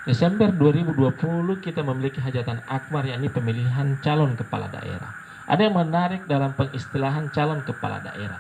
Desember 2020 kita memiliki hajatan akbar, yakni pemilihan calon kepala daerah. Ada yang menarik dalam pengistilahan calon kepala daerah,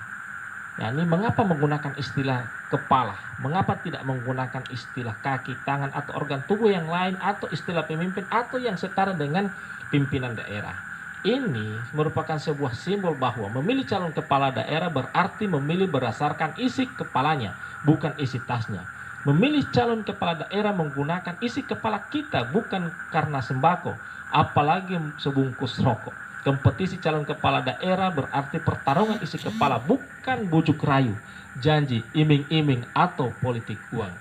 yakni mengapa menggunakan istilah kepala, mengapa tidak menggunakan istilah kaki, tangan, atau organ tubuh yang lain, atau istilah pemimpin, atau yang setara dengan pimpinan daerah. Ini merupakan sebuah simbol bahwa memilih calon kepala daerah berarti memilih berdasarkan isi kepalanya, bukan isi tasnya. Memilih calon kepala daerah menggunakan isi kepala kita, bukan karena sembako, apalagi sebungkus rokok. Kompetisi calon kepala daerah berarti pertarungan isi kepala, bukan bujuk rayu, janji, iming-iming, atau politik uang.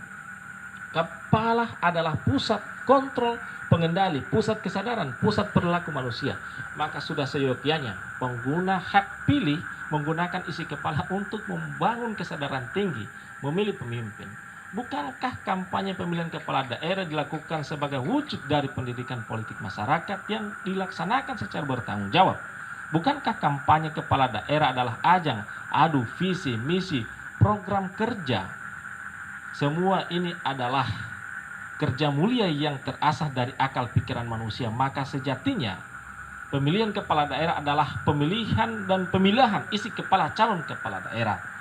Kepala adalah pusat kontrol, pengendali, pusat kesadaran, pusat perilaku manusia. Maka sudah seyogyanya pengguna hak pilih menggunakan isi kepala untuk membangun kesadaran tinggi, memilih pemimpin. Bukankah kampanye pemilihan kepala daerah dilakukan sebagai wujud dari pendidikan politik masyarakat yang dilaksanakan secara bertanggung jawab? Bukankah kampanye kepala daerah adalah ajang adu visi, misi, program kerja? Semua ini adalah kerja mulia yang terasah dari akal pikiran manusia. Maka sejatinya pemilihan kepala daerah adalah pemilihan dan pemilihan isi kepala calon kepala daerah.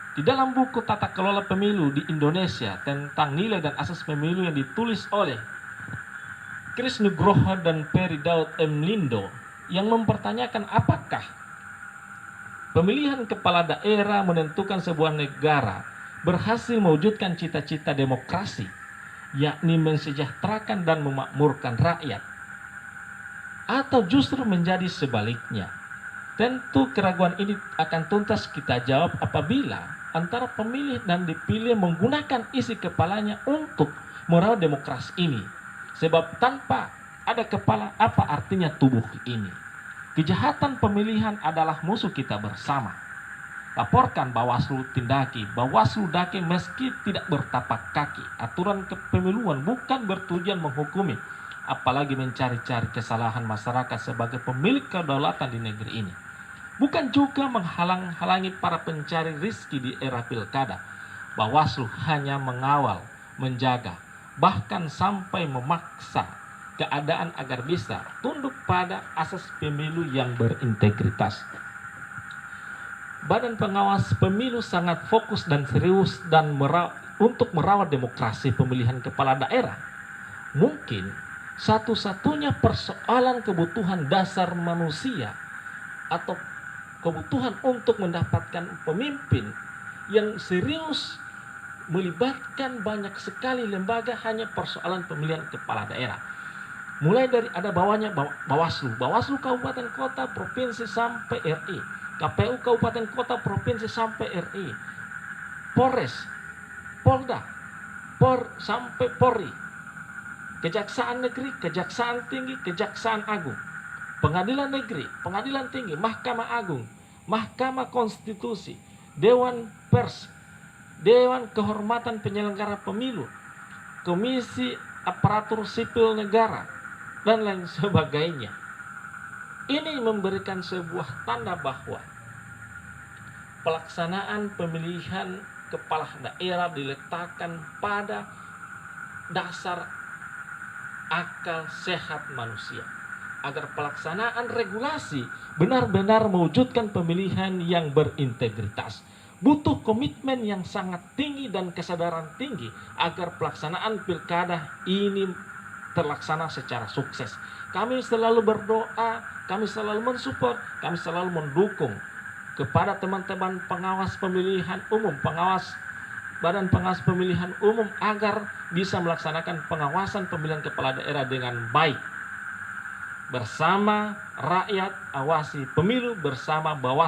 Di dalam buku Tata Kelola Pemilu di Indonesia tentang nilai dan asas pemilu yang ditulis oleh Chris Nugroho dan Peri Daud M. Lindo, yang mempertanyakan apakah pemilihan kepala daerah menentukan sebuah negara berhasil mewujudkan cita-cita demokrasi, yakni mensejahterakan dan memakmurkan rakyat, atau justru menjadi sebaliknya. Tentu keraguan ini akan tuntas kita jawab apabila antara pemilih dan dipilih menggunakan isi kepalanya untuk merawat demokrasi ini. Sebab tanpa ada kepala, apa artinya tubuh ini? Kejahatan pemilihan adalah musuh kita bersama. Laporkan Bawaslu tindaki, Bawaslu daki meski tidak bertapak kaki. Aturan kepemiluan bukan bertujuan menghukumi, apalagi mencari-cari kesalahan masyarakat sebagai pemilik kedaulatan di negeri ini. Bukan juga menghalang-halangi para pencari rizki di era pilkada. Bawaslu hanya mengawal, menjaga, bahkan sampai memaksa keadaan agar bisa tunduk pada asas pemilu yang berintegritas. Badan Pengawas Pemilu sangat fokus dan serius dan untuk merawat demokrasi pemilihan kepala daerah. Mungkin satu-satunya persoalan kebutuhan dasar manusia atau kebutuhan untuk mendapatkan pemimpin yang serius melibatkan banyak sekali lembaga hanya persoalan pemilihan kepala daerah. Mulai dari ada bawahnya Bawaslu, Bawaslu Kabupaten Kota Provinsi sampai RI, KPU Kabupaten Kota Provinsi sampai RI, Polres, Polda, sampai Polri, Kejaksaan Negeri, Kejaksaan Tinggi, Kejaksaan Agung, Pengadilan Negeri, Pengadilan Tinggi, Mahkamah Agung, Mahkamah Konstitusi, Dewan Pers, Dewan Kehormatan Penyelenggara Pemilu, Komisi Aparatur Sipil Negara, dan lain sebagainya. Ini memberikan sebuah tanda bahwa pelaksanaan pemilihan kepala daerah diletakkan pada dasar akal sehat manusia, agar pelaksanaan regulasi benar-benar mewujudkan pemilihan yang berintegritas. Butuh komitmen yang sangat tinggi dan kesadaran tinggi agar pelaksanaan pilkada ini terlaksana secara sukses. Kami selalu berdoa, kami selalu mensupport, kami selalu mendukung kepada teman-teman pengawas pemilihan umum, Badan Pengawas Pemilihan Umum agar bisa melaksanakan pengawasan pemilihan kepala daerah dengan baik. Bersama rakyat awasi pemilu, bersama Bawaslu.